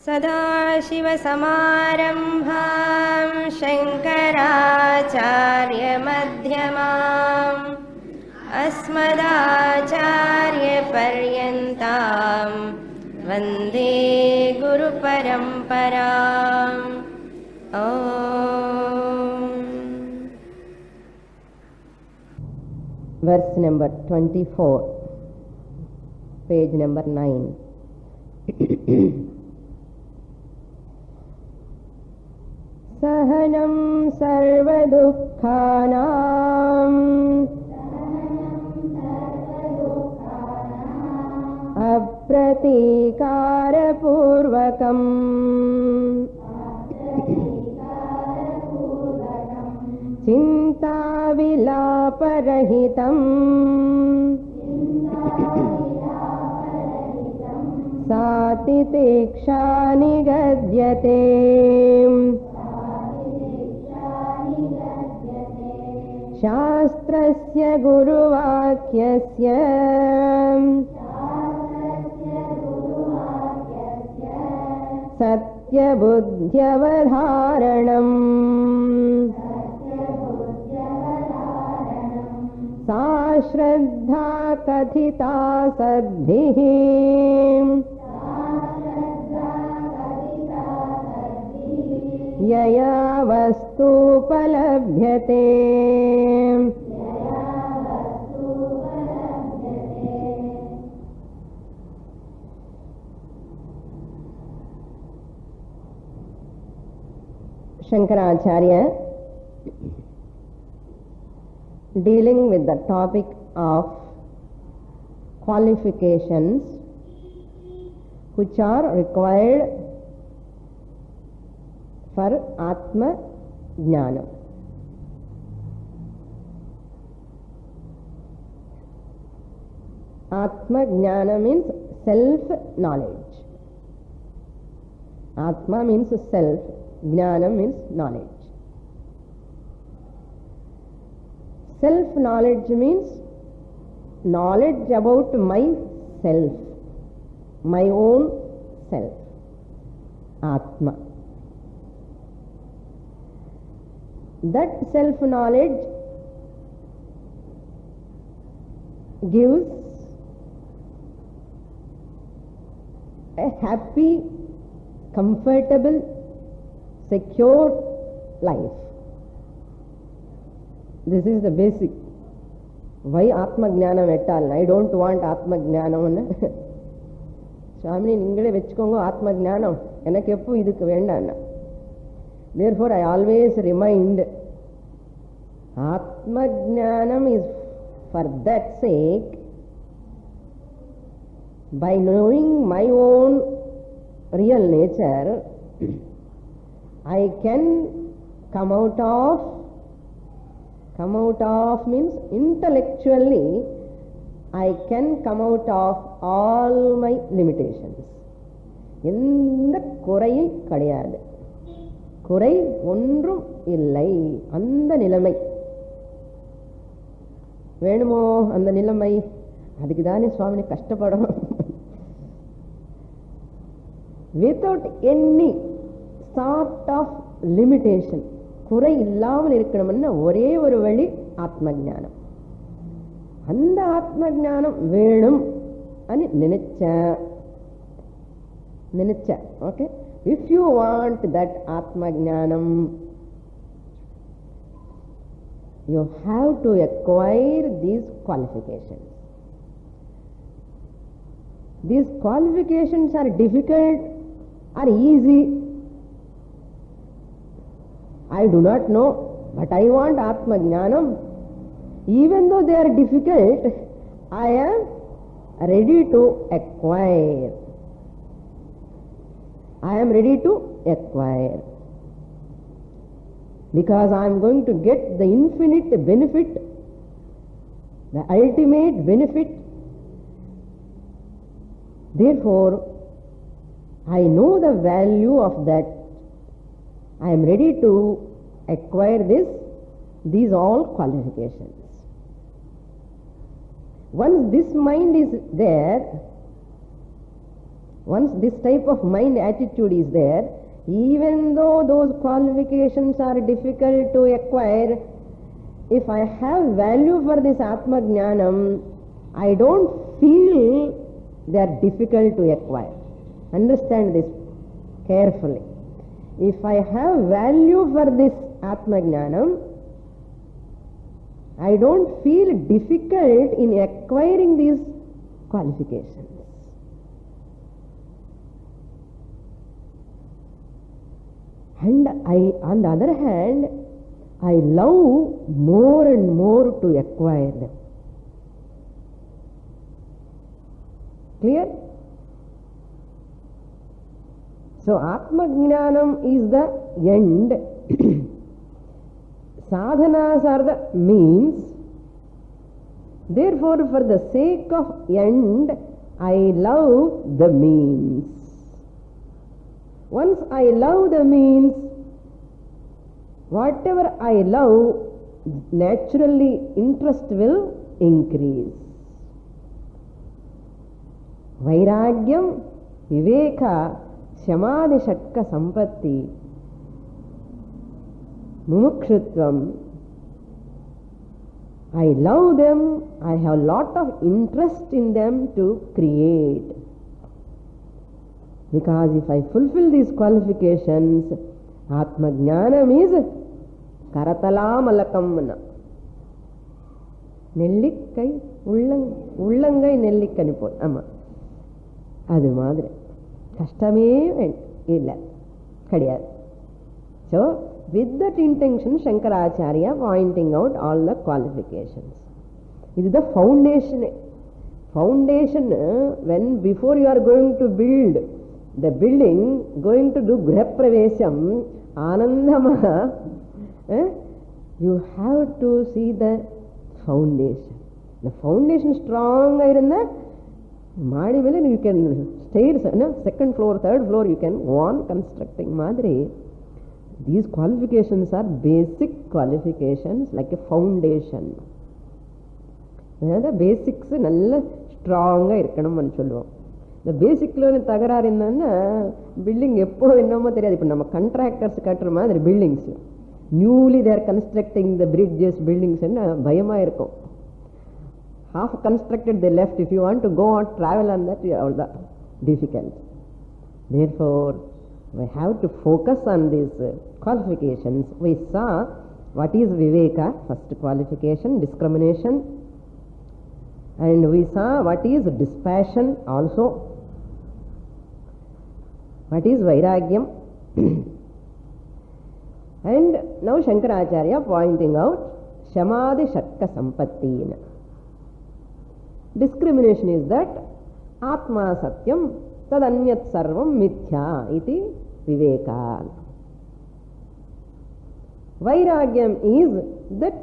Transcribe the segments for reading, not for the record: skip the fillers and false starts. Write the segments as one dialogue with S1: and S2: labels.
S1: सदाशिवसमारम्भां शङ्कराचार्यमध्यमाम् अस्मदाचार्यपर्यन्तां वन्दे गुरुपरम्पराम्.
S2: Verse number 24, page number 9. सहनं सर्वदुःखानां अप्रतीकारपूर्वकम् चिन्ताविलापरहितम् सातितिक्षा निगद्यते. शास्त्रस्य गुरुवाक्यस्य सत्यबुद्ध्यवधारणम् सा श्रद्धा कथिता सद्भिः यया वस्तूपलभ्यते. Shankaracharya, dealing with the topic of qualifications which are required for Atma Jnana. Atma Jnana means self-knowledge. Atma means self, Jnana means knowledge. Self-knowledge means knowledge about myself, my own self, Atma. That self-knowledge gives a happy, comfortable, secure life. This is the basic. Why Atma Jnanam at all? I don't want Atma Jnanam. Swami, ningale vechkongo Atma Jnanam. Enakku eppu idukku vendana. Therefore, I always remind Atma Jnanam is for that sake, by knowing my own real nature, I can come out of means intellectually, I can come out of all my limitations. எந்த குறையும் கிடையாது, குறை ஒன்றும் இல்லை. அந்த நிலைமை வேணுமோ? அந்த நிலைமை அதுக்கு தானே சுவாமி கஷ்டப்படணும். Without any sort of limitation, குறை இல்லாமல் இருக்கணும்னா ஒரே ஒரு வழி ஆத்ம ஞானம். அந்த ஆத்ம ஞானம் வேணும் అని நினைச்ச okay. If you want that Atma Jnanam, you have to acquire these qualifications. These qualifications are difficult or easy, I do not know, but I want Atma Jnanam. Even though they are difficult, I am ready to acquire. I am ready to acquire, because I am going to get the infinite benefit, the ultimate benefit. Therefore, I know the value of that. I am ready to acquire these all qualifications. Once this mind is there, Once this type of mind attitude is there, even though those qualifications are difficult to acquire, if I have value for this Atma Jnanam, I don't feel they are difficult to acquire. Understand this carefully. If I have value for this Atma Jnanam, I don't feel difficult in acquiring these qualifications. And on the other hand, I love more and more to acquire them. Clear? So, Atma Jnanam is the end. Sadhanas are the means. Therefore, for the sake of end, I love the means. Once I love the means, whatever I love, naturally interest will increase. Vairagyam, Viveka, Shamadhi Shatka Sampatti, Mumukshutvam. I love them, I have lot of interest in them to create. Because if I fulfill these qualifications, Atma Jnanam is Karatalamalakam. Nellikkai, Ullangai Nellikkani pol. Amma. Adu madre. Kashtame illa. Kadiyadu. So, with that intention, Shankaracharya pointing out all the qualifications. This is the foundation. Foundation, when before you are going to build the building, going to do Griha Pravesham, Anandamaha, you have to see the foundation. The foundation strong irunna, Madi mele you can stairs, second floor, third floor, you can go on constructing Madri. These qualifications are basic qualifications like a foundation. The basics nalla strong irkanum nu solluvom. The basic lo tagarar enna building eppo ennomo theriyadu. Ipo nama contractors kattra madri buildings, newly they are constructing the bridges, buildings enna bayama irukum. Half constructed they left. If you want to go on travel on that, all the difficult. Therefore, we have to focus on these qualifications. We saw what is Viveka, first qualification, discrimination. And we saw what is dispassion also. What is Vairagyam. And now Shankaracharya pointing out Shamadhi Shatka Sampatti. Discrimination is that Atma Satyam Tadanyat Sarvam Mithya iti Viveka. Vairagyam is that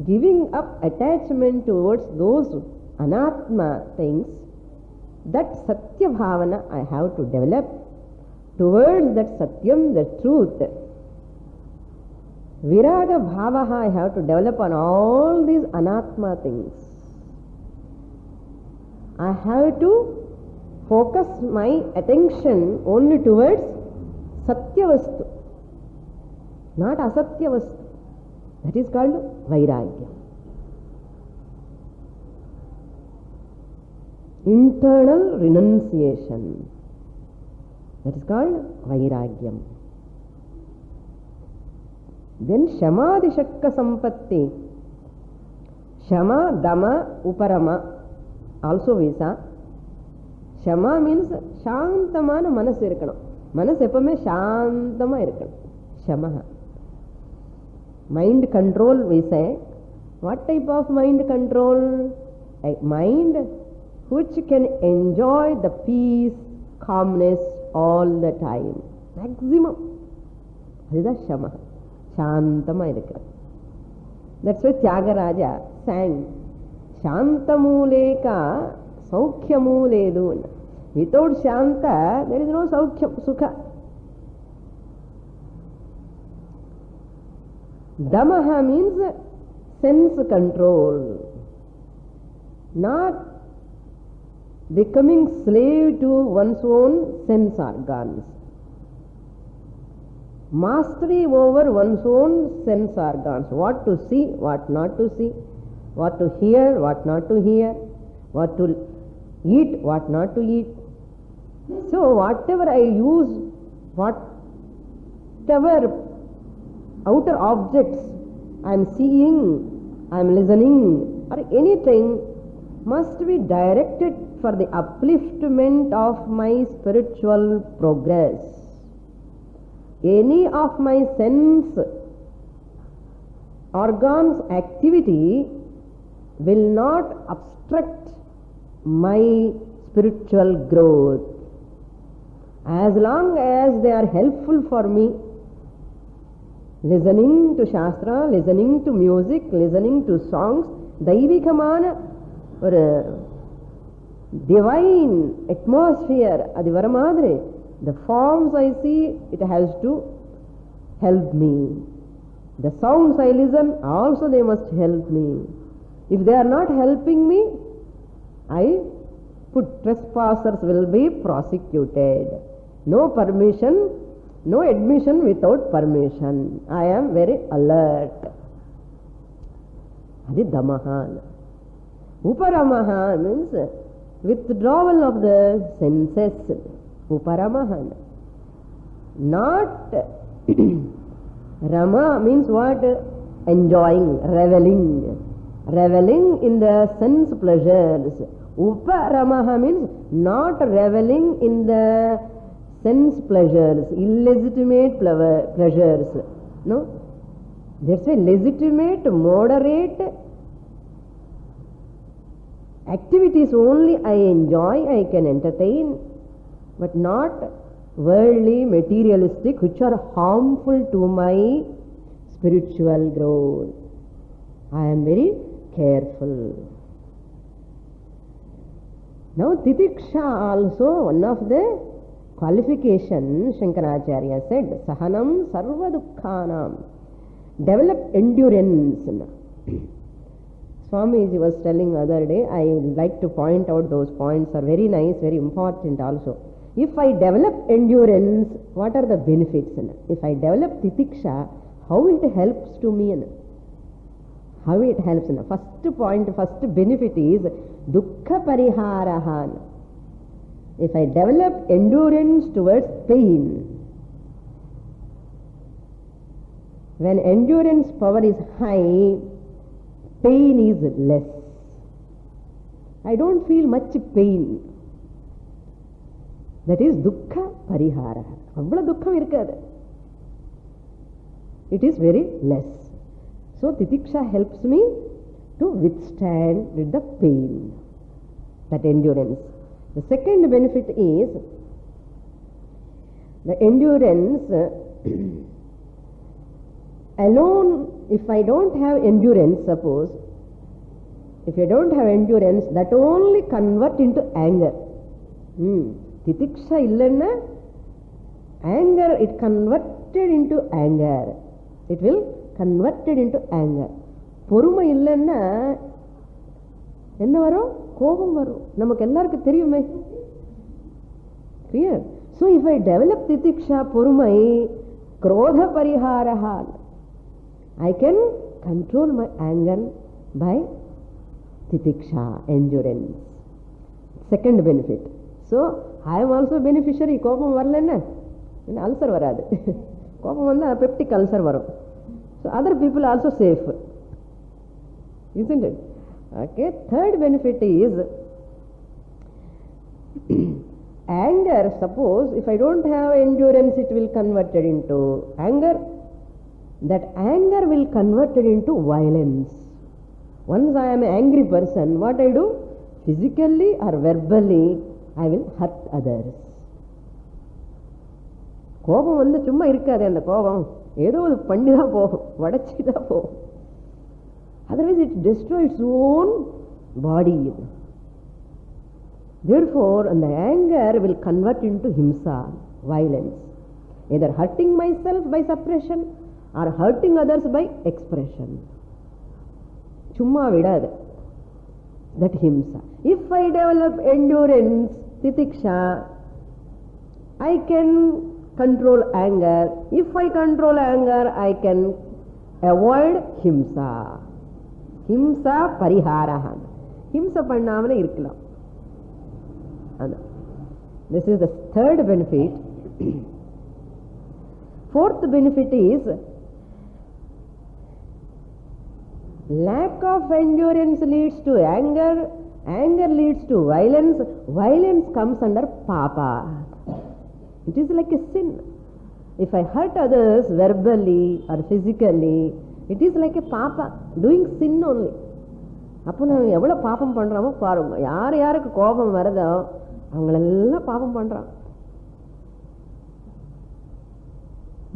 S2: giving up attachment towards those anatma things, that Satya Bhavana I have to develop towards that Satyam, the truth. Viraga Bhavaha I have to develop on all these anatma things. I have to focus my attention only towards Satya Vastu, not Asatya Vastu. That is called Vairagya. Internal renunciation. That is called Vairagyam. Then Shamadhi Shatka Sampatti. Shama, Dama, Uparama. Also we saw. Shama means Shantamana Manas irkanam. Manas eppome Shantama irkanam. Shamaha. Mind control we say. What type of mind control? A mind which can enjoy the peace, calmness all the time. Maximum. That is the Shamaha. Shantama irkanam. That's why Tyagaraja sang. Shantamuleka Saukhyamu ledu. Without Shanta, there is no Saukhya, Sukha. Damaha means sense control. Not becoming slave to one's own sense organs. Mastery over one's own sense organs. What to see, what not to see, what to hear, what not to hear, what to eat, what not to eat. So whatever I use, whatever outer objects I am seeing, I am listening, or anything must be directed for the upliftment of my spiritual progress. Any of my sense organs activity will not obstruct my spiritual growth. As long as they are helpful for me, listening to Shastra, listening to music, listening to songs, Daivikamana or divine atmosphere, adi varamadre, the forms I see, it has to help me. The sounds I listen, also they must help me. If they are not helping me, I put trespassers will be prosecuted. No permission, no admission without permission. I am very alert. Adi damaha. Uparamaha means withdrawal of the senses. Uparamaha. Not Rama means what? Enjoying, reveling. Reveling in the sense pleasures. Uparamaha means not reveling in the sense pleasures, illegitimate pleasures. No? That's a legitimate, moderate activities only I enjoy, I can entertain, but not worldly, materialistic, which are harmful to my spiritual growth. I am very careful. Now titiksha also, one of the qualification, Shankaracharya said, Sahanam sarva dukkhanam. Develop endurance. Swamiji was telling other day, I like to point out those points are very nice, very important also. If I develop endurance, what are the benefits? If I develop titiksha, how it helps to me? How it helps? First point, first benefit is dukkha pariharaha. If I develop endurance towards pain, when endurance power is high, pain is less. I don't feel much pain. That is dukkha parihara. Avvala dukkham irukadu. It is very less. So titiksha helps me to withstand with the pain, that endurance. The second benefit is the endurance alone. If I don't have endurance, suppose, if you don't have endurance, that only convert into anger. Titiksha illanna, anger, it converted into anger. It will converted into anger. Poruma illanna, enna varum? Kobam varum. Namak ellarukku theriyume. Clear? So if I develop titiksha, porumai, krodha pariharaha, I can control my anger by titiksha, endurance. Second benefit. So I am also beneficiary. Kopam varlenna, ulcer varadu. Kopam vanda peptic ulcer varum. So other people also safe, isn't it? Okay. Third benefit is anger. Suppose if I don't have endurance, it will converted into anger. That anger will converted into violence. Once I am an angry person, what I do? Physically or verbally, I will hurt others. கோபம் வந்து சும்மா இருக்காது. அந்த கோபம் ஏதோ ஒரு பண்ணிதான் போகும், வடச்சிதான் போகும். Otherwise it destroys its own body. Therefore, the anger will convert into himsa, violence. Either hurting myself by suppression or hurting others by expression. சும்மா விடாது. that himsa. If I develop endurance, titiksha, I can control anger. If I control anger, I can avoid himsa. Himsa pariharaha. Himsa pannamala irkalam. This is the third benefit. Fourth benefit is lack of endurance leads to anger, anger leads to violence, violence comes under papa. It is like a sin. If I hurt others verbally or physically, it is like a papa, doing sin only. அப்போ நம்ம எவ்வளோ பாபம் பண்ணுறோமோ பாருங்க. யார் யாருக்கு கோபம் வருதோ அவங்களெல்லாம் பாபம் பண்ணுறான்.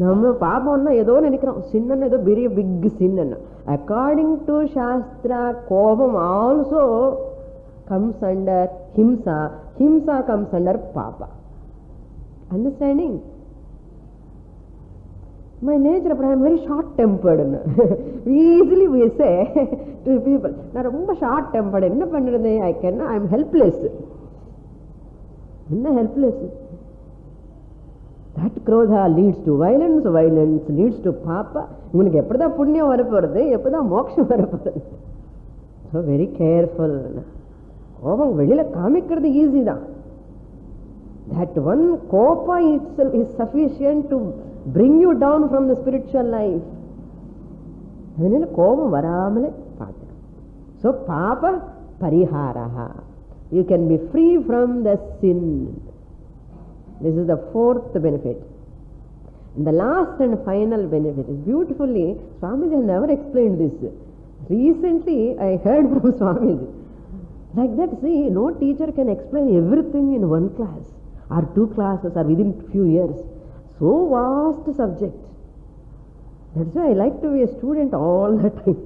S2: நம்ம பாபம்னா ஏதோ நினைக்கிறோம், சின்னன்னு ஏதோ பெரிய பிக் சின்னு. According to shastra, kopam also comes under himsa. Himsa comes under papa. Understanding? My nature, I am very short-tempered. Easily we say to people, I am short-tempered. I am helpless. Helpless. That krodha leads to violence, violence leads to papa. Ungalku eppada punyam varaporudhu, eppada moksham varaporudhu. So very careful. Kovam velila kaamikkiradhu easy da. That one kopa itself is sufficient to bring you down from the spiritual life. Adinala kovam varamale paakira. So papa pariharaha. You can be free from the sin. This is the fourth benefit. And the last and final benefit is beautifully, Swamiji has never explained this. Recently I heard from Swamiji. Like that, see, no teacher can explain everything in one class or two classes or within few years. So vast subject. That's why I like to be a student all the time.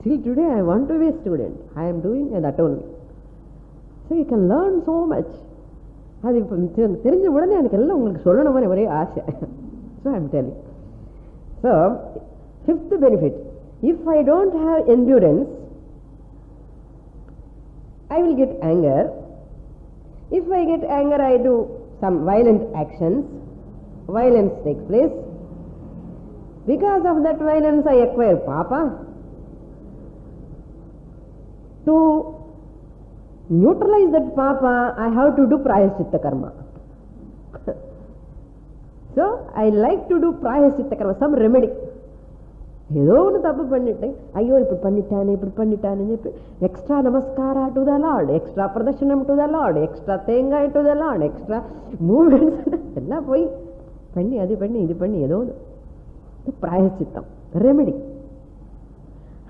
S2: Till today I want to be a student. I am doing that only. So you can learn so much. அது இப்போ தெரிஞ்ச உடனே எனக்கு எல்லாம் உங்களுக்கு சொல்லணும்னு ஒரே ஆசை. So I am telling. So fifth benefit, if I don't have endurance, I will get anger. If I get anger, I do some violent actions. Violence takes place. Because of that violence, I acquire papa. To neutralize that papa, I have to do prayaschitta karma. So I like to do prayaschitta karma, some remedy. ஏதோ ஒன்று தப்பு பண்ணிட்டேன், ஐயோ இப்படி பண்ணிட்டான்னு చెప్పి extra namaskara to the lord, extra pradakshinam to the lord, extra thengai to the lord, extra movements எல்லாம் போய் பண்ணி அது பண்ணி இது பண்ணி ஏதோ பிராயச்சித்தம் ரெமெடி.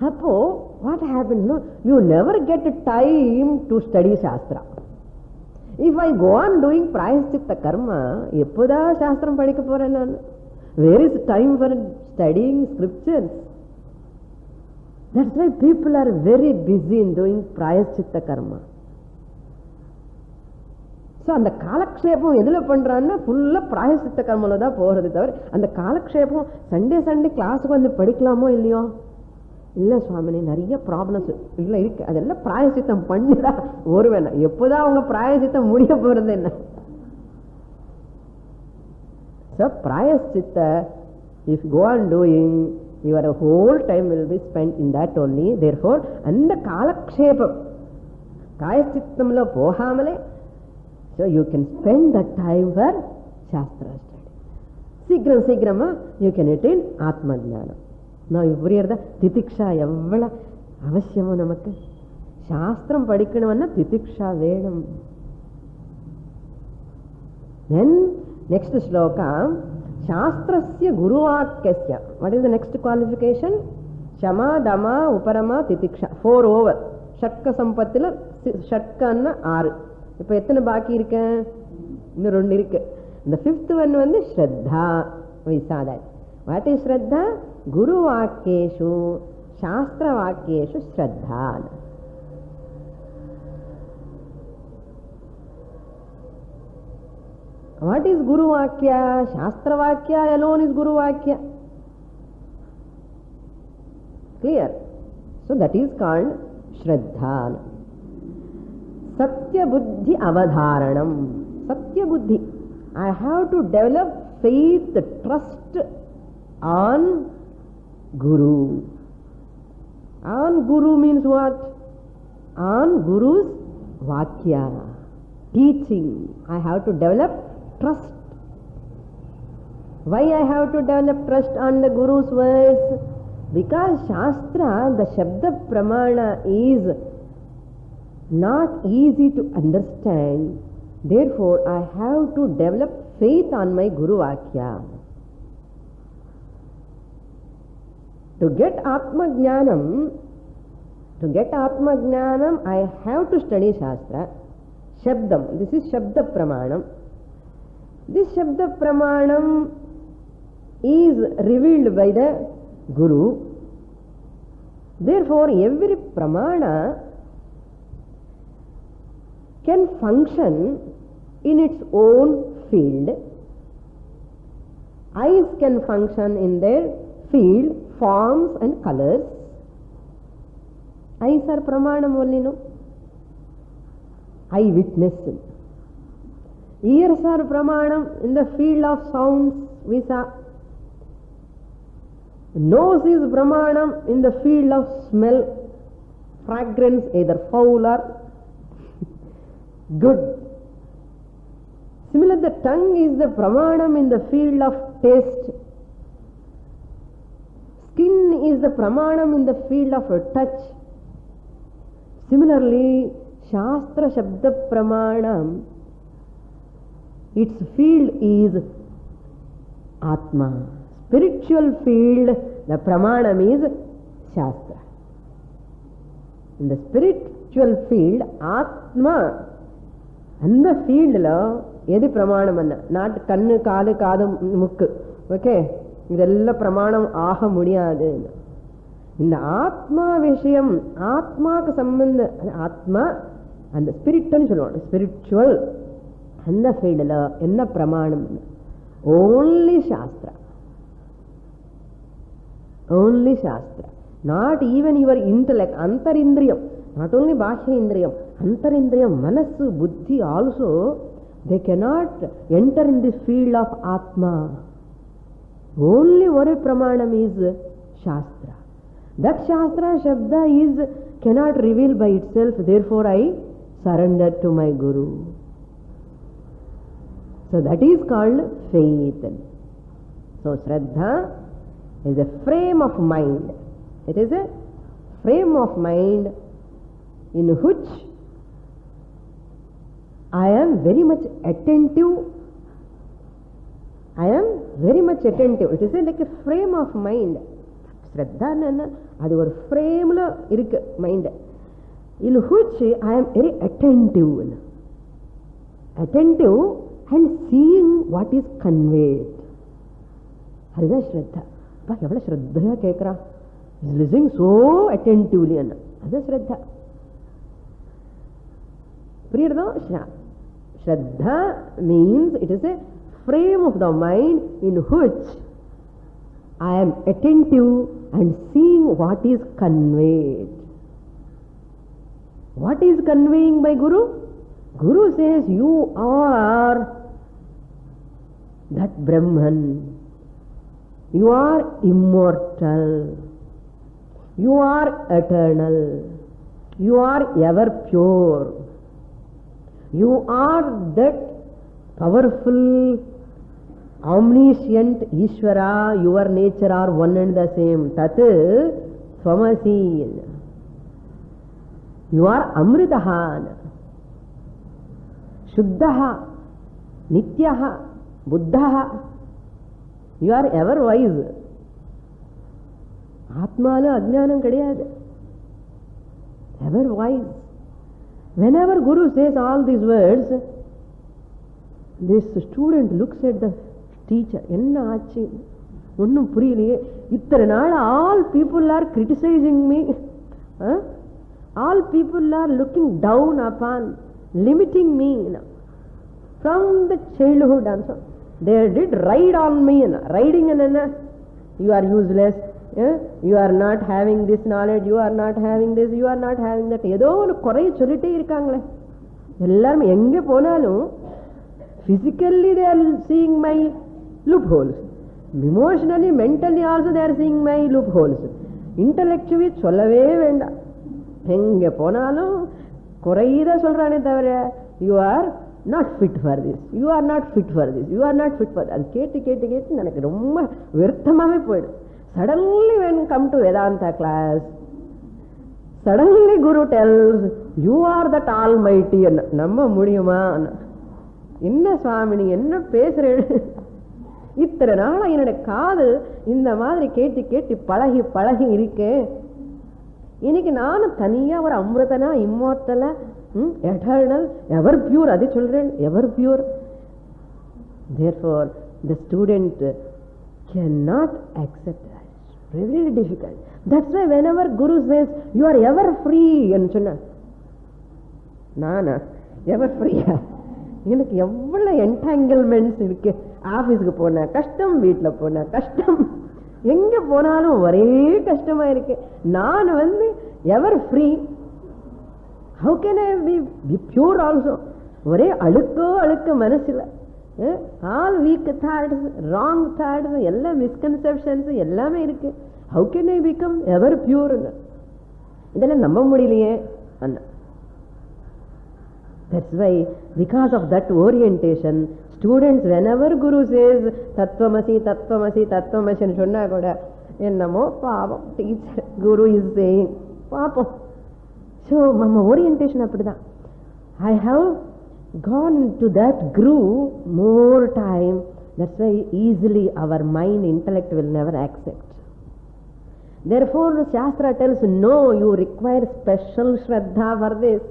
S2: அப்போ what happens, no you never get time to study shastra. If I go on doing prayaschitta karma, எப்போதான் சாஸ்திரம் படிக்க போறேன் நான்? Where is time for studying scriptures? That's why people are very busy in doing prayaschitta karma. So அந்த காலக்ஷேபம் எதுல பண்றான்னா ஃபுல்லா பிராயசித்த கர்மல தான் போறது தவிர அந்த காலக்ஷேபம் சண்டே கிளாஸுக்கு வந்து படிக்கலாமோ இல்லையோ? இல்ல சுவாமினி, நிறைய ப்ராப்ளம்ஸ் இல்ல இருக்கு, அதெல்லாம் பிராயசித்தம் பண்ணிதான் ஒரு வேணாம். எப்போதான் அவங்க பிராயசித்தம் முடிய போறது என்ன? So prayaschitta, if you go on doing, your whole time will be spent in that only. Therefore and kalakshepam prayashchittamlo pohamale, so you can spend that time for shastra study. Sigrama you can attain atma jnana. Now you puriyarda titiksha evvala avashyamo namakku. Shastram padikkanumna titiksha vedam. Then next shloka, Shastrasya Guruvakyasya. What is the next qualification? Shama, Dama, Uparama, Titiksha. 4 over. Shatka Sampathila, Shatkanna 6. இப்போ எத்தனை பாக்கி இருக்கு? இன்னும் 2 இருக்கு. The fifth one வந்து Shraddha. We saw that. What is Shraddha? Guru Vakyeshu, Shastra Vakyeshu Shraddha. What is Guru Vakya? Shastra Vakya alone is Guru Vakya. Clear? So that is called Shraddha. Satya Buddhi Avadharanam. Satya Buddhi. I have to develop faith, trust on Guru. On Guru means what? On Guru's Vakya, teaching. I have to develop trust. Why I have to develop trust on the Guru's words? Because Shastra, the Shabda Pramana is not easy to understand. Therefore, I have to develop faith on my Guru Vakya. To get Atma Jnanam, I have to study Shastra. Shabdam, this is Shabda Pramanam. This Shabda Pramanam is revealed by the Guru. Therefore, every Pramana can function in its own field. Eyes can function in their field, forms and colors. Eyes are pramanam only, no? Eye witness. Ears are pramanam in the field of sounds, we saw. Nose is pramanam in the field of smell, fragrance, either foul or good. Similarly, the tongue is the pramanam in the field of taste. Skin is the pramanam in the field of touch. Similarly, Shastra Shabda Pramanam, its field is Atma. Spiritual field, the Pramanam is Shastra. In the spiritual field, Atma, and the field lo, Yedi Pramanam, not Kannu, Kadu, Kadu, Mukku. Okay? Idella Pramanam Aha Mudiyadu. In the Atma Vishayam, Atma ka sambandha, Atma and the spiritual and the field lo, enna Pramanam. Only Shastra. Only Shastra. Not even your intellect, Antarindriyam. Not only Bhashya Indriyam, Antarindriyam, Manasu, Buddhi also, they cannot enter in this field of Atma. Only one Pramanam is Shastra. That Shastra Shabda is cannot reveal by itself, therefore I surrender to my Guru. So that is called faith. So Shraddha is a frame of mind. It is a frame of mind in which I am very much attentive. It is like a frame of mind. Shraddha அது ஒரு ஃப்ரேம்ல இருக்கு mind, in which I am very attentive and seeing what is conveyed. அதுதான் ஸ்ரத்தா. அப்பா எவ்வளவு ஸ்ரத்தையா கேட்கிறா, is listening so attentively. அதுதான் ஸ்ரத்தா. புரியுறதோ? Shraddha means it is a frame of the mind in which I am attentive and seeing what is conveyed. What is conveying by Guru? Guru says, you are that Brahman. You are immortal. You are eternal. You are ever pure. You are that powerful, omniscient Ishvara. Your nature are one and the same. Tat Swamasi. You are Amritaha, Shuddhaha, Nityaha, Buddhaha. You are ever wise. Atmala Ajnanam kadiyadu. Ever wise. Whenever Guru says all these words, this student looks at the teacher. Enna aachi? Onnum puriyaliye. Ittara naal all people are criticizing me. All people are looking down upon, limiting me. From the childhood also. They did ride on me. Riding and you are useless. You are not having this knowledge, you are not having this, you are not having that, ஏதோ ஒரு குறைய சொல்லிட்டே இருக்காங்களே. எல்லாரும் எங்கே போனாலும் physically they are seeing my loopholes, emotionally mentally also they are seeing my loopholes, intellectually சொல்லவே வேண்டாம். எங்கே போனாலும் குறையத சொல்றானே தவிர you are not fit for this, you are not fit for this, you are not fit for, அது கேட்டு கேட்டு கேட்டு எனக்கு ரொம்ப விருத்தமாகவே போயிடும். Suddenly when come to Vedanta class, suddenly Guru tells you are that almighty. நம்ப முடியுமா? என்ன சுவாமி நீ என்ன பேசுறேன்? இத்தனை நாளா என்னோட காது இந்த மாதிரி கேட்டு கேட்டு பழகி பழகி இருக்கேன். இன்னைக்கு நானும் தனியா ஒரு அமிர்தனா, இம்மோர்டலா, எட்டர்னல், எவர் பியூர், அது சொல்றேன், எவர் pure. Therefore the student cannot accept that. It's really difficult. That's why whenever Guru says you are ever free என்று சொன்ன, நானா எவர் ஃப்ரீயா? எனக்கு எவ்வளவு என்டாங்கிள்மெண்ட்ஸ் இருக்கு. ஆபீஸ்க்கு போனா கஷ்டம், வீட்டுல போனா கஷ்டம், எங்க போனாலும் ஒரே கஷ்டமா இருக்கு. நான் ever free, how can I be pure also? ஒரே அழுக்கோ அழுக்க மனசுல, all weak thoughts, wrong thoughts, எல்லா மிஸ்கன்செப்ஷன்ஸ் எல்லாமே இருக்கு. How can I become ever pure? இதெல்லாம் நம்ப முடியலையே அண்ணா. That's why, because of that orientation, students whenever Guru says Tattvamasi, Tattvamasi, Tattvamasi ன்னு சொன்னா கூட என்னமோ பாவம் டீச்சர் குரு இஸ் சேயிங் பாப்போம். ஸோ நம்ம ஓரியன்டேஷன் அப்படிதான். I have gone to that groove more time. That's why easily our mind, intellect will never accept. Therefore Shastra tells no, you require special Shraddha for this.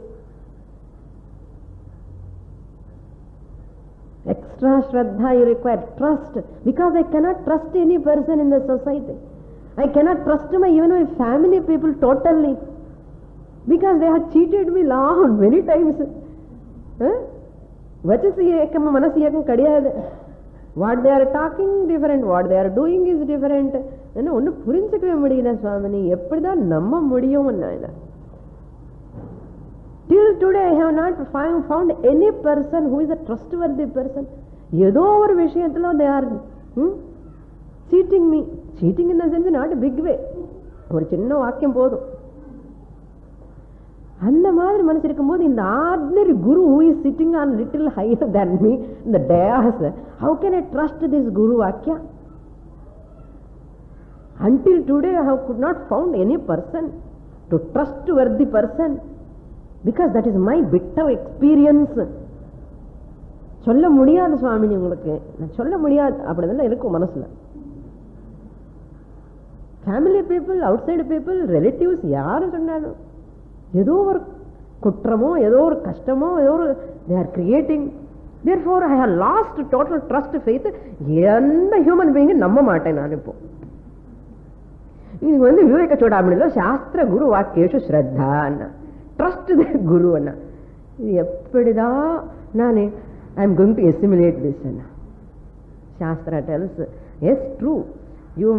S2: Extra Shraddha you require, trust, because I cannot trust any person in the society. I cannot trust even my family people totally, because they have cheated me long many times. Vachasi ekam manasi ekam kadiyadu. What they are talking different, what they are doing is different. என்ன ஒன்று புரிஞ்சுக்கவே முடியல சுவாமினி, எப்படிதான் நம்ப முடியும்? Till today I have not found any person who is a trustworthy person. ஏதோ ஒரு விஷயத்துல they are cheating me. Cheating in the sense not a big way. ஒரு சின்ன வாக்கியம் போதும். அந்த மாதிரி மனசு இருக்கும்போது இந்த ordinary Guru who is sitting on little higher than me in the dais, how can I trust this guru vakya? Until today I could not found any person to trustworthy person, because that is my bitter experience. சொல்ல முடியாது சுவாமினி, உங்களுக்கு நான் சொல்ல முடியாது, அப்படிதான் இருக்கும் மனசுல. Family people, out side people, relatives யாரும் சொன்னாலும் ஏதோ ஒரு குற்றமோ ஏதோ ஒரு கஷ்டமோ ஏதோ ஒரு they are creating. Therefore I have lost total trust, faith. எந்த ஹியூமன் பீயிங் நம்ப மாட்டேன் நான் இப்போ. இது விவேக சூடாமணிలో சாஸ்திர குரு வாக்கியேஷு ஸ்ரத்தா அண்ணா, trust the guru அண்ணா. இது எப்படிதான் நானே I am going to assimilate this Anna. Shastra tells, yes, true, you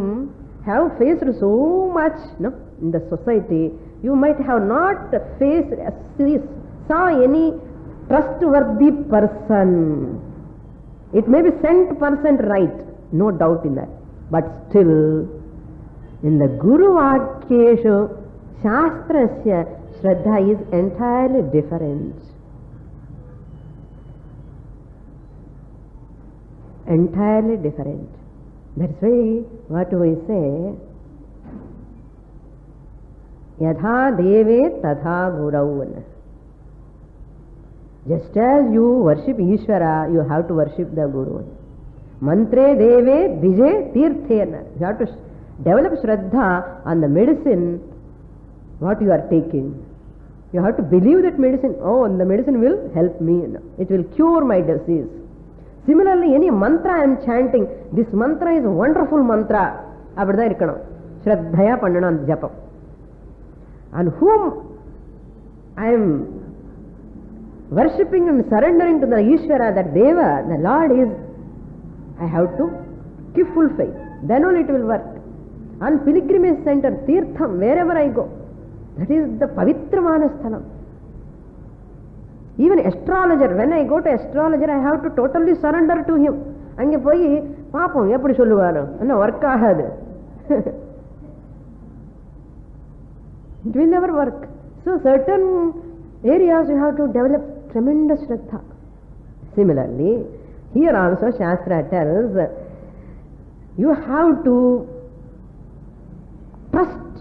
S2: have faced so much in the society. You might have not faced, saw any trustworthy person. It may be 100% right, no doubt in that, but still in the Guru Vakyeshu Shastrasya Shraddha is entirely different. Entirely different. That's why what we say, Yadha Deve Tadha Gurau. Just as you worship Ishvara, you have to worship the Guru. Mantre Deve Dije Tirthena. You have to develop Shraddha on the medicine what you are taking. You have to believe that medicine, oh, the medicine will help me, it will cure my disease. Similarly, any mantra I am chanting, this mantra is a wonderful mantra, அப்படிதான் இருக்கணும், ஸ்ரத்தையா பண்ணணும் அந்த ஜபம். And whom I am worshipping and surrendering to the Ishvara, that Deva, the Lord is, I have to keep full faith, then only it will work. on pilgrimage center, Tirtham, wherever I go, that is the Pavitramana Sthalam. Even astrologer, when I go to astrologer, I have to totally surrender to him. அங்கே போய் பார்ப்போம் எப்படி சொல்லுவாரோ, என்ன work ஆகாது. It will never work. So certain areas you have to develop tremendous Shraddha. Similarly, here also Shastra tells you have to trust.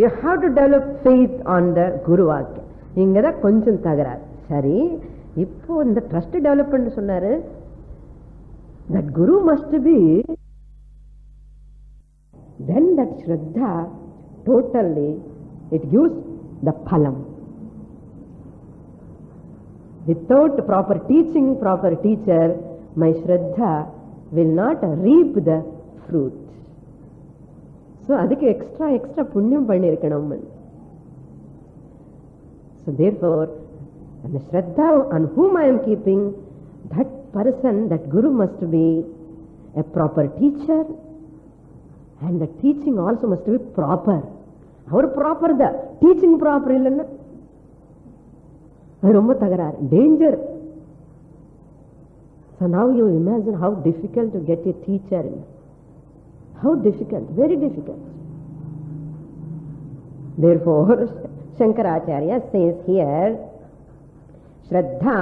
S2: You have to develop faith on the Guru Vakya. இங்கதான் கொஞ்சம் தகராறு. சரி, இப்போ இந்த trust develop பண்ண சொன்னாரு. That Guru must be, then that Shraddha totally, it gives the phalam. Without proper teaching, proper teacher, my Shraddha will not reap the fruit. So adukku extra punyam pannirkanam. So therefore, and the Shraddha on whom I am keeping, that person, that Guru must be a proper teacher, and the teaching also must be proper. Our proper, the teaching proper illanna adu romba thagarar, danger. So now you imagine how difficult to get a teacher. How difficult, very difficult. Therefore, Shankaracharya says here, Shraddha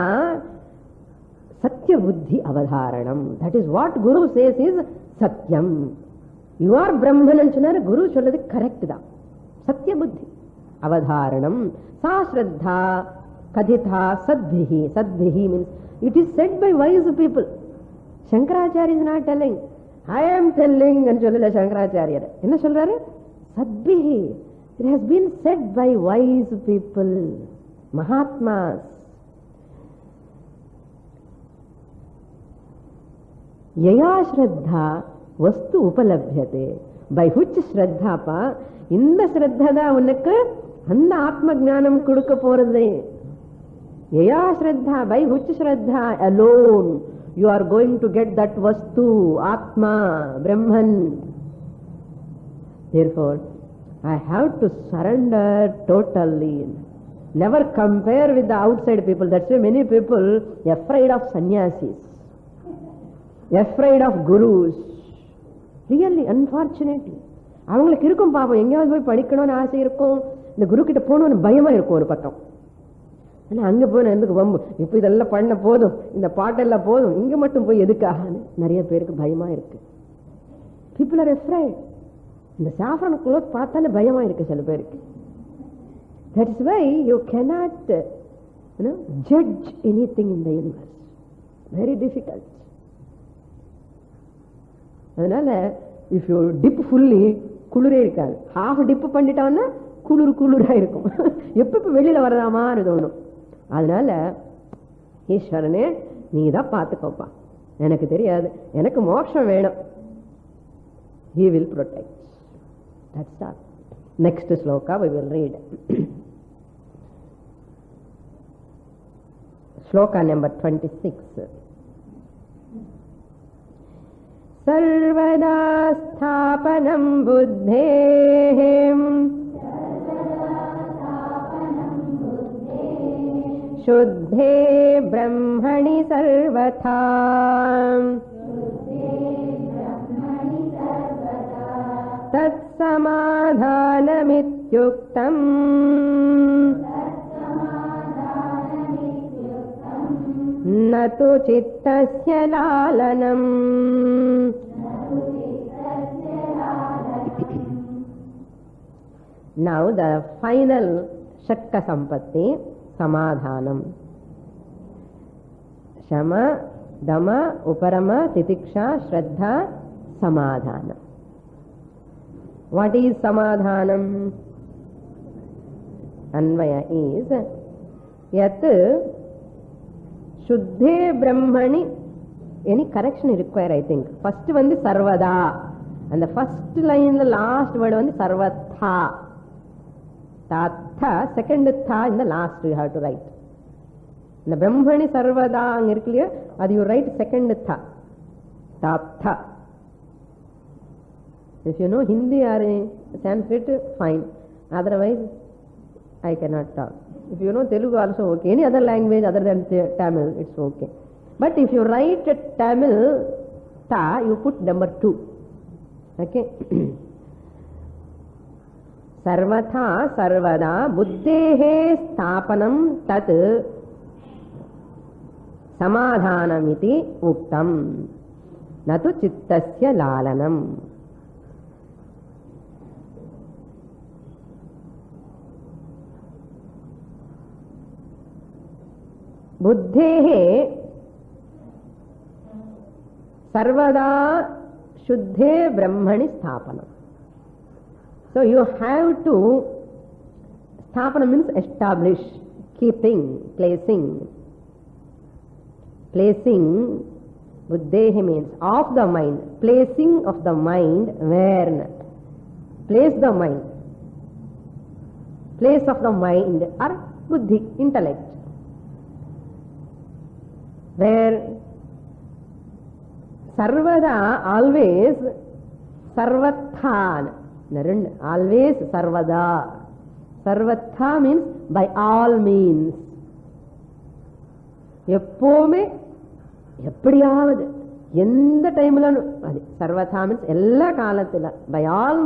S2: Satya Buddhi Avadharanam. That is what Guru says is Satyam. You are Brahman and Chunar, Guru Sholadi correct da. Satya Buddhi Avadharanam. Sa Shraddha Kaditha Sadbhihi. Sadbhihi means it is said by wise people. Shankaracharya is not telling. I am telling and Cholala Shankaracharya. Enna solraru? Sadbhihi. It has been said by wise people, Mahatmas. Yaya Shraddha Vastu Upalabhyate. By which Shraddha pa, inda Shraddha da unakku anda Atma Jnanam kudukka poradhe. Yaya Shraddha, by which Shraddha alone you are going to get that Vastu, Atma, Brahman. Therefore, I have to surrender totally. Never compare with the outside people. That's why many people are afraid of sannyasis, afraid of gurus. Really, unfortunately. அவங்களுக்கு இருக்கும் பாவம், எங்கேயாவது போய் படிக்கணும்னு ஆசை இருக்கும், இந்த குரு கிட்ட போகணும்னு பயமா இருக்கும் ஒரு பக்கம். ஆனால் அங்கே போய் எதுக்கு வம்பு, இப்போ இதெல்லாம் பண்ண போதும், இந்த பாட்டெல்லாம் போதும், இங்கே மட்டும் போய் எதுக்காகன்னு நிறைய பேருக்கு பயமா இருக்கு. People are afraid. இந்த சாஃப்ரான் க்ளோத் பார்த்தாலே பயமா இருக்கு சில பேருக்கு. That is why you cannot judge anything in the universe. Very difficult. அதனால if you dip fully, குளிரே இருக்காது. ஹாஃப் டிப் பண்ணிட்டோம்னா குளிரா இருக்கும். எப்ப வெளியில வரதாமான்னு தோணும். அதனால ஈஸ்வரனே நீ தான் பார்த்துக்கோப்பா, எனக்கு தெரியாது, எனக்கு மோட்சம் வேணும். He will protect. That's all. Next sloka we will read. Sloka number 26. Sarvada sthapanam buddhem shuddhe brahmani sarvatha tat samadhanamityuktam natu chittasya lalanam. Now the final Shakka Sampatti, Samadhanam. Shama, Dama, Uparama, Titiksha, Shraddha, Samadhanam. What is Samadhanam? Anvaya is Yat Shuddhe Brahmani. Any correction required, I think. First one is Sarvada. And the first line, the last word one is Sarvatha. Tatha, second tha in the last you have to write. The Brahmani Sarvada clear, and you write second tha. Tatha. If you know Hindi or Sanskrit, fine. Otherwise, I cannot talk. If you know Telugu also okay. Any other language other than Tamil, it's okay. But if you write Tamil, ta, you put number 2. Okay. Sarvatha sarvada buddhehe sthapanam tat samadhanamiti uktam natu chittasya lalanam. बुद्धेहे सर्वदा शुद्धे ब्रह्मणि स्थापनम. So you have to, sthapana means establish, keeping, placing. Buddhehe means of the mind, placing of the mind where? Place the mind. Place of the mind or buddhi, intellect. Where sarvada, always, sarvathan, always sarvada. Sarvatha means by all means. எப்போமே எப்படியாவது எந்த டைம்ல அது சர்வதா means எல்லா காலத்துல by all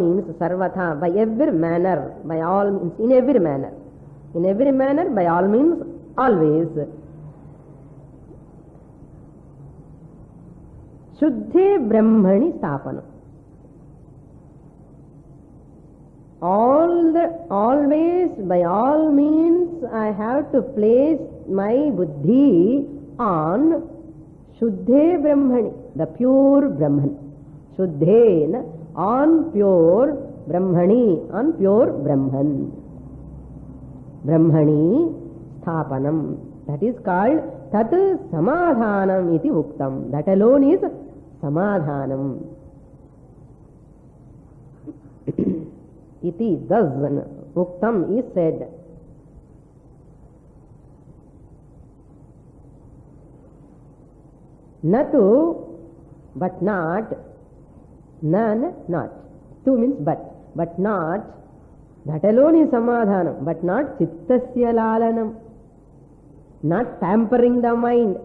S2: means sarvatha, by every manner, by all means, in every manner, by all means, always. Shuddhe brahmani sthapanam. Always, by all means, I have to place my buddhi on Shuddhe brahmani, the pure Brahman. Shuddhe, on pure Brahmani, on pure Brahman. Brahmani sthapanam. That is called tat samadhanam iti uktam. That alone is samadhanam. Iti, thus uktam is said. Natu, but not. Nan, not. Tu means but not. That alone is samadhanam, but not chittasya lalanam. Not pampering the mind.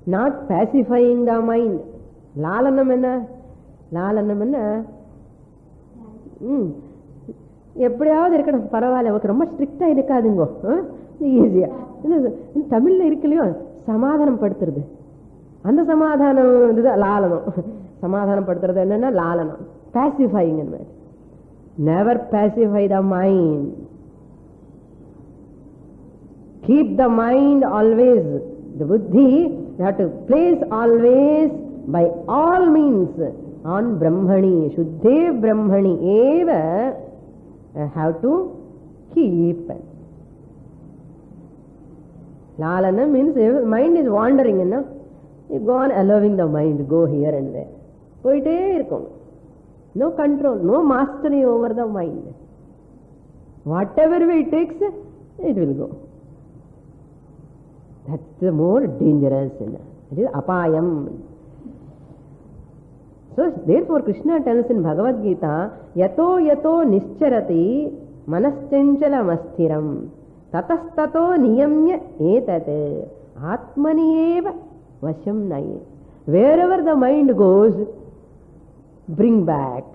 S2: Not pacifying the mind. Lalanam enna? எப்படியாவது இருக்கணும், பரவாயில்ல, ரொம்ப ஸ்ட்ரிக்டா இருக்காதுங்கோ, ஈஸியா. தமிழ்ல இருக்கலையோ சமாதானம் படுத்துறது, அந்த சமாதானம் லாலனம். சமாதானம் படுத்துறது என்னன்னா லாலனம், பேசிஃபைங். Never pacify the mind. Keep the mind always, the buddhi, you have to place always by all means on Brahmani, Shuddhe Brahmani eva, have to keep. Lalana means mind is wandering, you go on allowing the mind to go here and there. போயிட்டே இருக்கும். No control, no mastery over the mind. Whatever way it takes, it will go. That's the more dangerous. It is apayam. So therefore Krishna tells in Bhagavad Gita, yato nischarati manaschanchalam asthiram tatastato niyamya etat atmani eva vasham naye. Wherever the mind goes, bring back.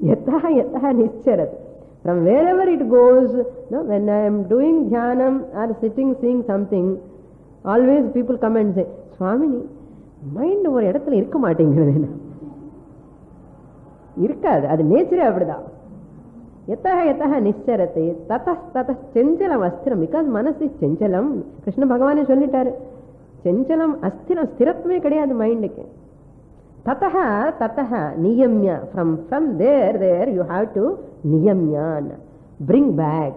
S2: Yatha nischarati. From wherever it goes, when I am doing dhyanam or sitting seeing something, always people come and say, Swamini, mind ஒரு இடத்துல இருக்க மாட்டேங்கிறது. இருக்காது, அது நேச்சரே அப்படிதான். யதஹ நிச்சரத்தை தத செஞ்சலம் அஸ்திரம். Because மனசு செஞ்சலம். கிருஷ்ண பகவானே சொல்லிட்டாரு, செஞ்சலம் அஸ்திரம், ஸ்திரத்துவமே கிடையாது மைண்டுக்கு. ததஹ நியம்ய. from there you have to niyamya, bring back.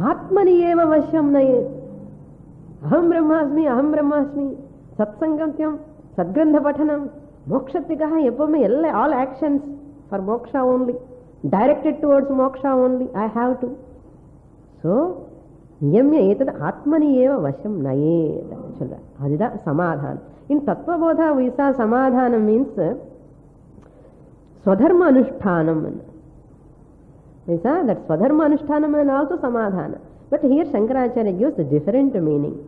S2: ஆத்மனி ஏவ வசம் நயே. அகம் பிரம்மாஸ்மி. சத்சங்கத்தியம், சத்கிரந்த பட்டனம், மோட்சத்துக்காக எப்பவுமே all actions for moksha only. directed towards moksha only. I have to. So, niyamya etad atmani eva vasham nayed. Adida samadhana. In Tattva Bodha we saw samadhana means swadharma anushtanam. We saw that swadharma anushtanam and also samadhana. But here Shankaracharya gives a different meaning.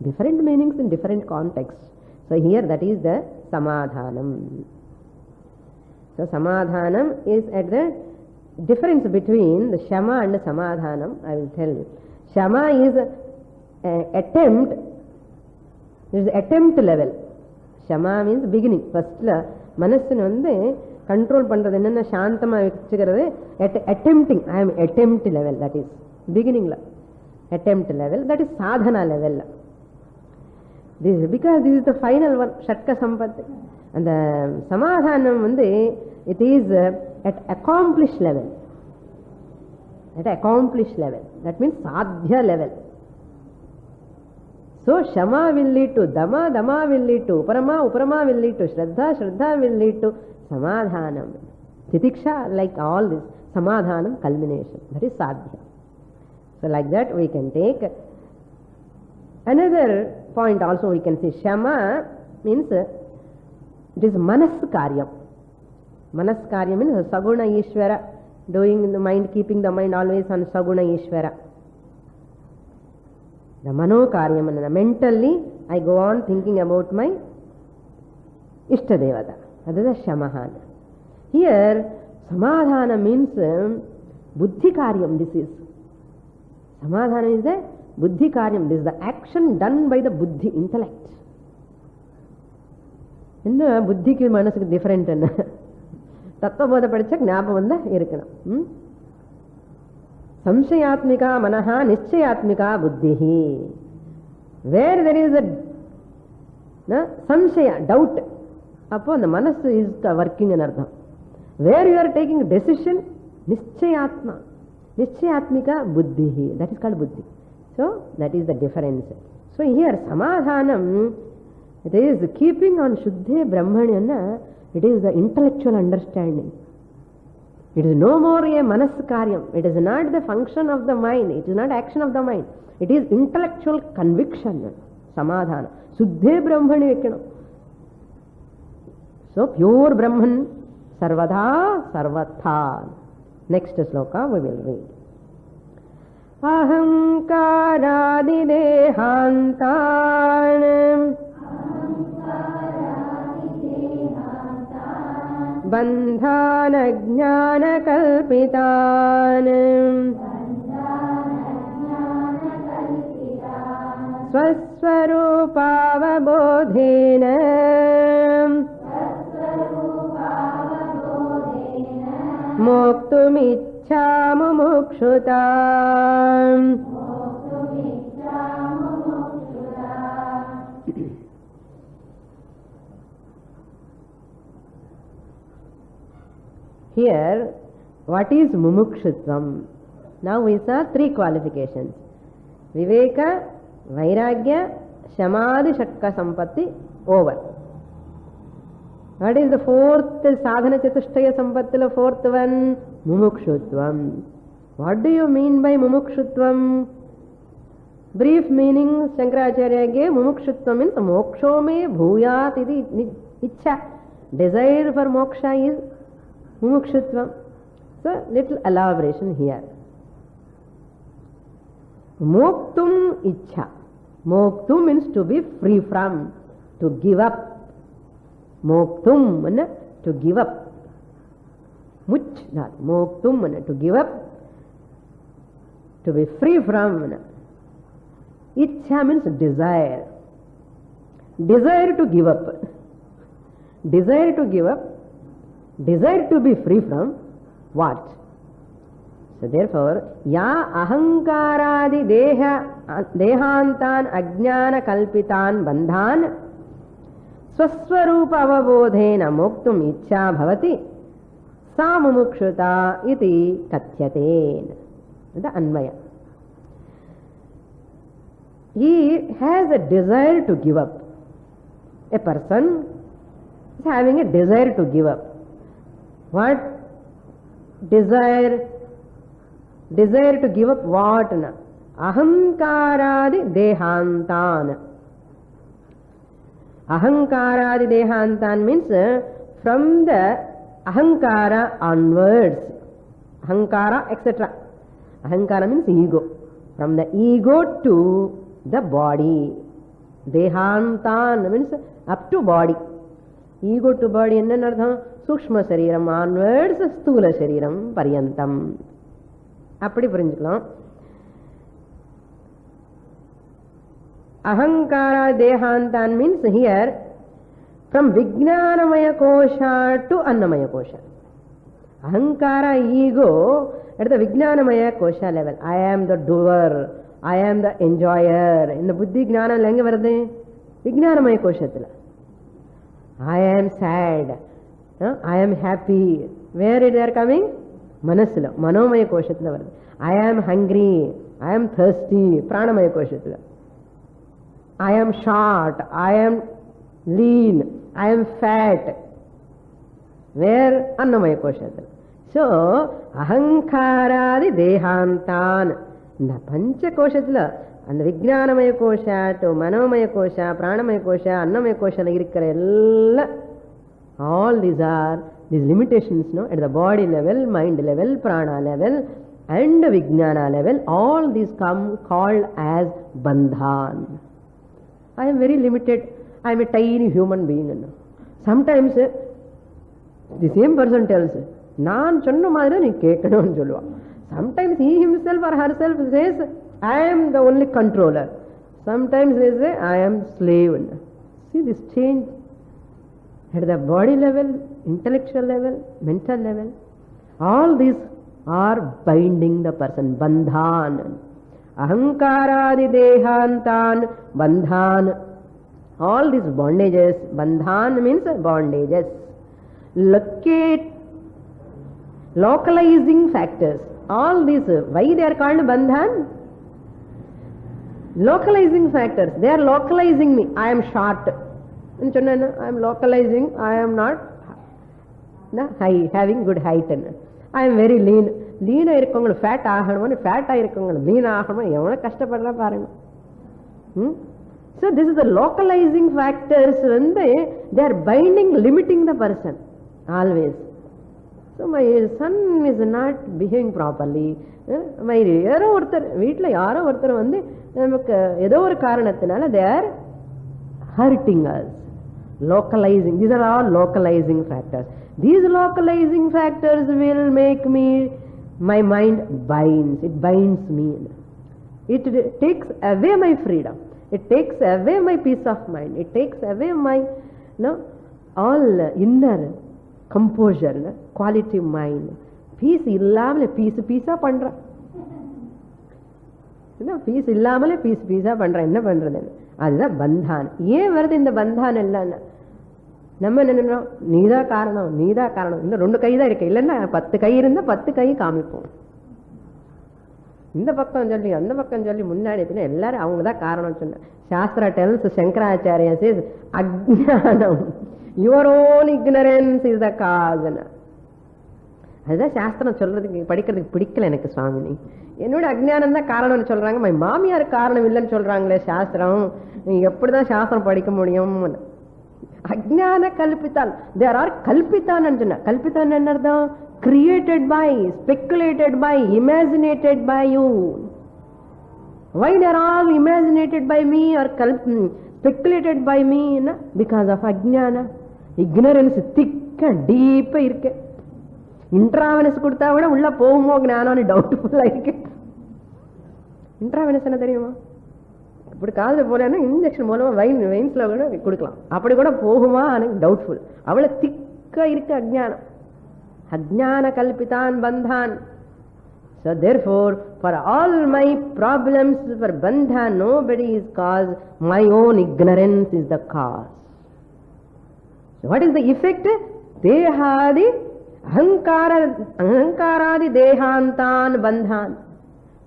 S2: Different meanings in different contexts. So here that is the samadhanam. So samadhanam is at the difference between the shama and the samadhanam. I will tell you. Shama is attempt. There is attempt level. Shama means beginning. First manasinu vande control பண்றது என்னன்னா சாந்தமா வெச்சுக்கிறது attempting. I am attempt level, that is beginning attempt level, that is sadhana level. This is because this is the final one, shatka sampatti. And the samadhanam vande it is at accomplished level. At accomplished level, that means sadhya level. So shama will lead to dama, dama will lead to uparama, uparama will lead to shraddha, shraddha will lead to samadhanam. Titiksha, like all this, samadhanam culmination, that is sadhya. So like that we can take another point also. We can say shama means it is manas karyam. Manas karyam means saguna ishvara, doing the mind, keeping the mind always on saguna ishvara. The mano karyam, mentally I go on thinking about my ishtadevata. That is the shamahana. Here samadhana means buddhi karyam. This is samadhana is the buddhi karyam. This is the action done by the buddhi, intellect. Inna buddhi ki manasukku different enna. Tattva bodha padicha gnapam vanda irukkanum. Samshayatmika manaha nischayatmika buddhihi. Where there is a samshaya, doubt, upon the manas is working in ardham. Where you are taking a decision, nischayatma, nischayatmika buddhihi, that is called buddhi. So that is the difference. So here samadhanam, it is keeping on shuddhe brahmanyana, it is the intellectual understanding. It is no more a manas karyam. It is not the function of the mind. It is not action of the mind. It is intellectual conviction. Samadhana. Suddhe brahmani vekkano. So pure Brahman, sarvadha sarvatha. Next sloka we will read. Ahamkaradi dehantan bandhana jnana kalpitan swaswarupavabodhena moktumichhamu mukshutam. Here, what is mumukshutvam? Now we saw three qualifications. Viveka, Vairagya, Shamadhi, Shatka Sampatti, over. What is the fourth sadhana chatushtaya sampatti? Fourth one, mumukshutvam. What do you mean by mumukshutvam? Brief meaning Shankaracharya gave. Mumukshutvam means moksho me bhuyat iti ichha. Desire for moksha is mumukshutvam. So little elaboration here. Moktum ichha. Moktum means to be free from, to give up. Moktum means to give up. Much not. Moktum means to give up, to be free from. Ichha means desire. Desire to give up. Desire to give up. Desire to be free from what? So therefore, ya ahankaradi dehantan ajnana kalpitan bandhan swaswarupa avabodhena moktum ichha bhavati sa mumukshuta iti kathyate. The anvaya. He has a desire to give up. A person is having a desire to give up. What desire to give up what? Na? Ahankaradi dehantan. Ahankaradi dehantan means from the ahankara onwards. Ahankara, etc. Ahankara means ego. From the ego to the body. Dehantan means up to body. Ego to body enna ardham? Sukshma shariram onwards sthula shariram paryantam. Appadi purinjikalam. Ahankara dehantan means here from Vijnanamaya kosha to Annamaya kosha. Ahankara, ego at the Vijnanamaya kosha level. I am the doer, I am the enjoyer. In the Buddhi Jnana lenge varade Vijnanamaya koshatila. I am sad, I am happy. Where they are coming? Manasila, Manomaya koshatila varade. I am hungry, I am thirsty, Pranamaya koshatila. I am short, I am lean, I am fat. Where? Annamaya koshatila. So, ahankaradi dehantan. The pancha koshatila, and the Vijnanamaya kosha to Manomaya kosha, Pranamaya kosha, Annamaya kosha irikkarella. All these are these limitations, no? At the body level, mind level, prana level, and Vijnana level, all these come called as bandhan. I am very limited. I am a tiny human being. Sometimes the same person tells, Naan chonnu madre nee kekkanum solluva. Sometimes he himself or herself says, I am the only controller. Sometimes they say, I am slave. See this change at the body level, intellectual level, mental level. All these are binding the person. Bandhan. Ahankaradi dehantan bandhan. All these bondages, bandhan means bondages. Localizing factors. All these, why they are called bandhan? Localizing factors. They are localizing me. I am short. I am localizing. I am not high, having good height. I am very lean. Lean irukkongal fat aganum, fat irukkongal lean aganum, evana kashtapadra paranga. So this is the localizing factors when they are binding, limiting the person always. So my son is not behaving properly. My yaro orthar veetla yaro orthar vande namakku edho or karanathinala they are hurting us. Localizing. These are all localizing factors. These localizing factors will make me, my mind binds. It binds me. It takes away my freedom. It takes away my peace of mind. It takes away my all inner composure, quality mind. Peace illamale peace pandra. Peace illamale peace pandra. Enna pandradhu? Adha bandhan. Ye varudhu indha bandhan ella? நம்ம என்ன நீதா காரணம் இன்னும் 2 கை தான் இருக்கு இல்லைன்னா 10 கை இருந்தா 10 கை காமிப்போம். இந்த பக்கம் சொல்லி அந்த பக்கம் சொல்லி முன்னாடி பின்ன எல்லாரும் அவங்க தான் காரணம் சொன்ன. சாஸ்திரா டெல்ஸ் சங்கராச்சாரியா சேஸ் அஜ்ஞானம், your own ignorance is the cause. அதுதான் சாஸ்திரம் சொல்றதுக்கு படிக்கிறதுக்கு பிடிக்கல எனக்கு சுவாமினி. என்னோட அஜ்ஞானம் தான் காரணம்னு சொல்றாங்க. மை மாமியார் காரணம் இல்லைன்னு சொல்றாங்களே சாஸ்திரம். எப்படிதான் சாஸ்திரம் படிக்க முடியும்? Ajnana kalpitan. There are kalpitan and jana. Kalpitan and ardham created by, speculated by, imaginated by you. Why they are all imaginated by me or speculated by me? Because of ajnana. Ignorance thick and deep irke. Intravenous kudtha vada ulla povumo gnana doubtful irke. Intravenous enna theriyuma? இப்படி காதில் போலன்னா injection மூலமாக வெயின்ஸில் கூட கொடுக்கலாம். அப்படி கூட போகுமா? எனக்கு டவுட்ஃபுல். அவ்வளோ திக்காக இருக்கு அஜ்ஞானம். அஜ்ஞான கல்பிதான் பந்தான். So therefore, for all my problems, for bandhan, nobody is cause. My own ignorance is the cause. So what is the effect? Dehadi ahankaradi dehantan bandhan.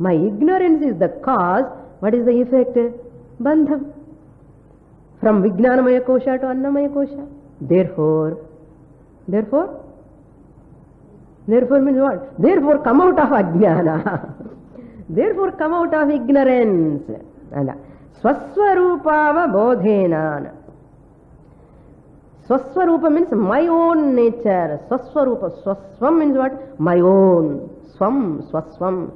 S2: My ignorance is the cause. What is the effect? Bandham. From Vijnanamaya kosha to Annamaya kosha. Therefore, Therefore means what? Therefore come out of ajnana. Therefore come out of ignorance. Swaswarupava bodhena. Swaswarupa means my own nature. Swaswarupa. Swaswam means what? My own. Swam, swaswam.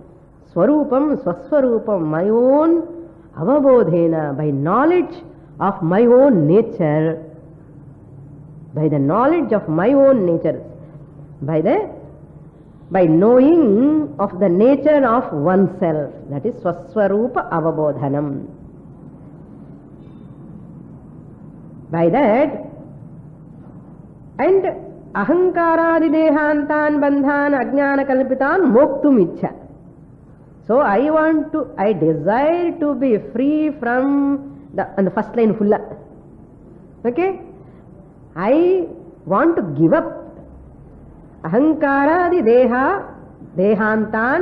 S2: Swarupam, swaswarupam. My own avabodhena. By knowledge of my own nature. By the knowledge of my own nature. By knowing of the nature of oneself. That is swaswarupa avabodhanam. By that, and ahankaradi dehantan bandhan ajnana kalpitan moktum ichha. So I desire to be free from the first line full. Okay? I want to give up ahankaradi dehantan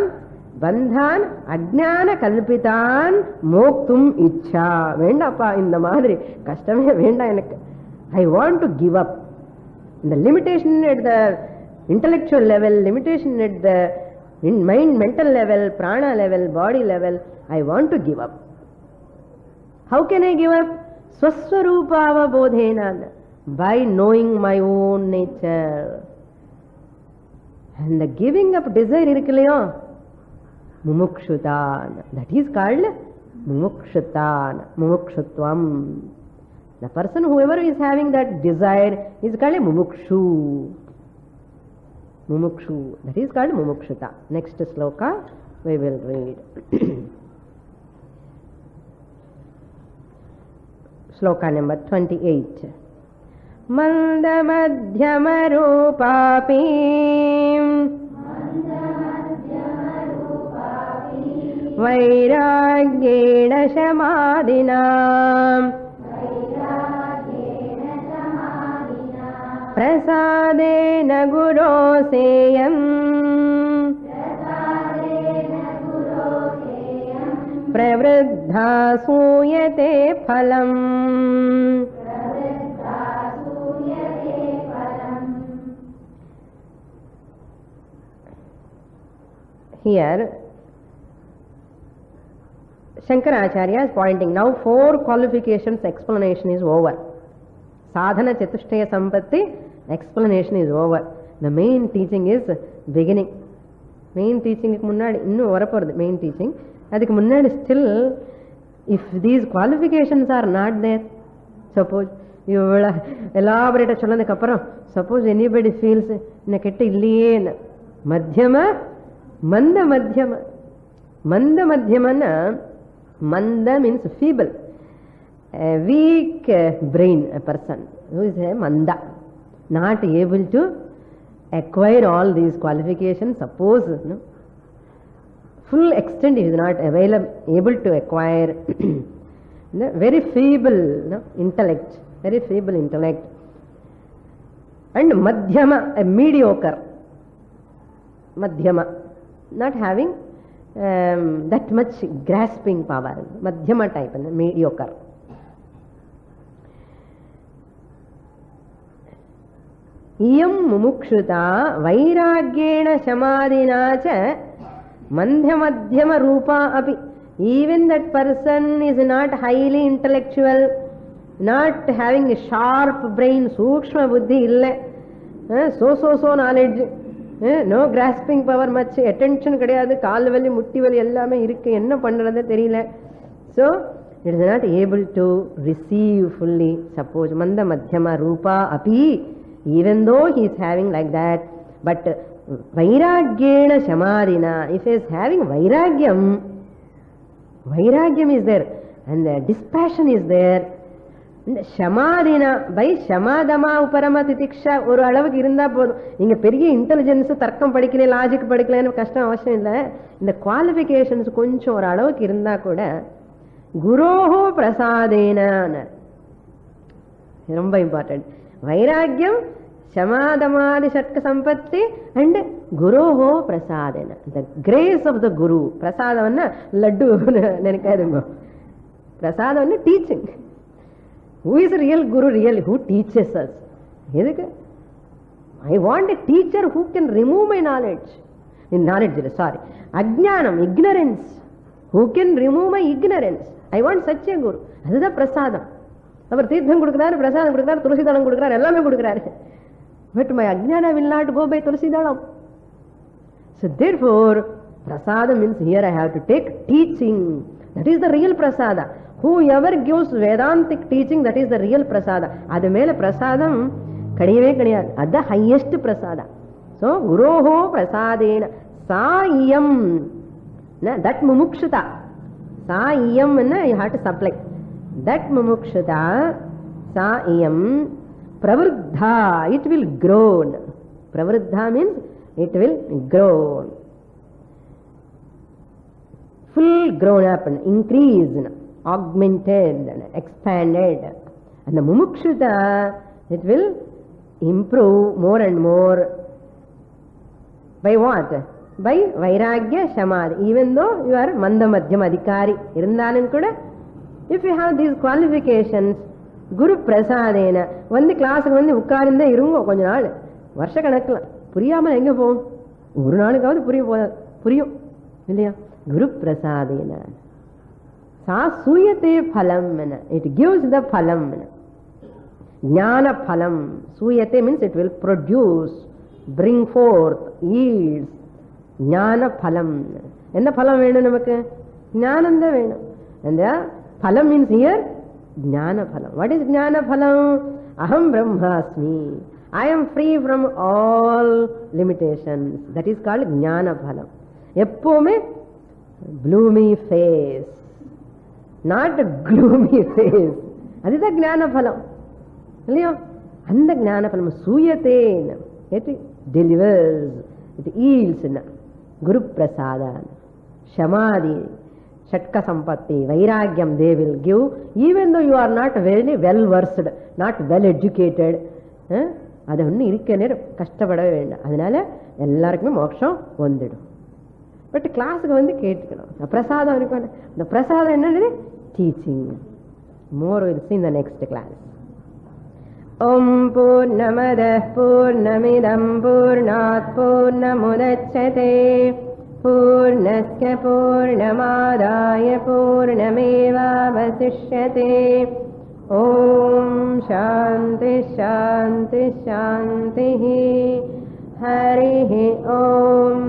S2: bandhan ajnana kalpitan moktum ichha. Vendappa inda madri kashtame venda enakku. I want to give up. The limitation at the intellectual level, limitation at the mind, mental level, prana level, body level, I want to give up. How can I give up? Swaswarupava bodhena. By knowing my own nature. And the giving up desire irukkilayo, mumukshutan. That is called mumukshutan, mumukshutvam. The person, whoever is having that desire, is called a mumukshu. Mumukshu. That is called mumukshuta. Next sloka we will read. Sloka number 28. Manda madhyama rupapi vairagyena shamadinam prasadena guru seyam pravriddha suyate phalam. Here Shankaracharya is pointing, now 4 qualifications explanation is over. Sadhana Chatushtaya Sampatti explanation is over. The main teaching is beginning. Main teaching munnadi innu varaporudhu main teaching. Adukku munnadi still, if these qualifications are not there, suppose you will elaborate solladhukku appuram, suppose anybody feels nakette illiye madhyama manda madhyama. Manda madhyamana, manda means feeble, a weak brain, a person who is a manda, not able to acquire all these qualifications. Suppose full extent he is not able to acquire. Very feeble intellect, very feeble intellect. And madhyama, a mediocre. Madhyama, not having that much grasping power. Madhyama type, mediocre. Iyam mumukshuta vairagyena shamadina cha mandhyamadhyama rupa api. Even that person is not highly intellectual, not having a sharp brain, sukshma buddhi illa, so knowledge, no grasping power, much attention kadiyadu, kaal vali mutti vali ellame irukku, enna pandradhu theriyala. So it is not able to receive fully. Suppose manda madhyama rupa api, even though he is having like that, but vairagyena shamadina, if he is having vairagyam is there and the dispassion is there, shamadina, by shamadama uparama titiksha oru alavukku irundha podum. Inga periya intelligence, tarkam padikile, logic padikile anu kashtam avashyam illa. Inda qualifications koncham oru alavukku irundha kuda guroho prasadena, romba important. Vairagyam, shamadamadi shatka sampatti and guroho prasadena, the grace of the guru. Prasadamana laddu nenikadungo. Prasadamana teaching. Who is real guru? Really, who teaches us? I want a teacher who can remove my knowledge. In knowledge, sorry. Ajnanam, ignorance. Who can remove my ignorance? I want such a guru. அதுதான் பிரசாதம். அவர் தீர்த்தம் கொடுக்கிறாரு, பிரசாதம் கொடுக்கிறாரு, துளசி தளம் கொடுக்கிறாரு, எல்லாமே கொடுக்கிறாரு. But my ajnana will not go by tulsi dalam. So therefore, prasada means here I have to take teaching. That is the real prasada. Whoever gives Vedantic teaching, that is the real prasada. அது மேல பிரசாதம் கிடையவே கிடையாது. அது highest prasada. So guroho prasadena saiyam, that mumukshata. Saiyam you have to supply. That mumukshata saiyam pravruddha, it will grow. Pravruddha means it will grow. Full grown up, increased, augmented, expanded. And the mumukshita, it will improve more and more. By what? By vairagya samadhi. Even though you are manda madhyam adhikari, irundhalum kuda, if you have these qualifications, guru prasadena, வந்து கிளாஸுக்கு வந்து உட்கார்ந்தே இருங்க கொஞ்ச நாள், வருஷ கணக்கில் புரியாமல் எங்கே போகும்? ஒரு நாளுக்காவது புரியும் இல்லையா? குரு பிரசாதேன சா சூயத்தே பலம், it gives the பலம். ஞான பலம், சூயத்தே means it will produce, bring forth, yields. ஞான பலம். என்ன பலம் வேணும் நமக்கு? ஞானம் தான் வேணும். And பலம் means here ஞான பலம். What is ஞான பலம்? aham brahmasmi, I am free from all limitations. That is called ஞான பலம். எப்பவுமே gloomy face, not a gloomy face. அதுதான் ஞான பலம் இல்லையோ? அந்த ஞான பலம் சூயத்தேன, it delivers, it yields. Guru prasada, samadhi, shatka sampatti, vairagyam they will give, even though you are not very well versed, not well educated. அது ஒன்று இருக்க நேரம் கஷ்டப்படவே வேண்டாம். அதனால எல்லாருக்குமே மோட்சம் வந்துடும். பட் கிளாஸுக்கு வந்து கேட்டுக்கணும். பிரசாதம் இருக்கும். இந்த பிரசாதம் என்னது? Teaching. More will see in the next class. ஓம் பூர்ணமதః பூர்ணமிதம் பூர்ணாத் பூர்ணமுதச்யதே பூர்ணஸ்ய பூர்ணமாதாய பூர்ணமேவாவசிஷ்யதே. ஓம் சாந்தி சாந்தி சாந்தி. ஹரிஹி ஓம்.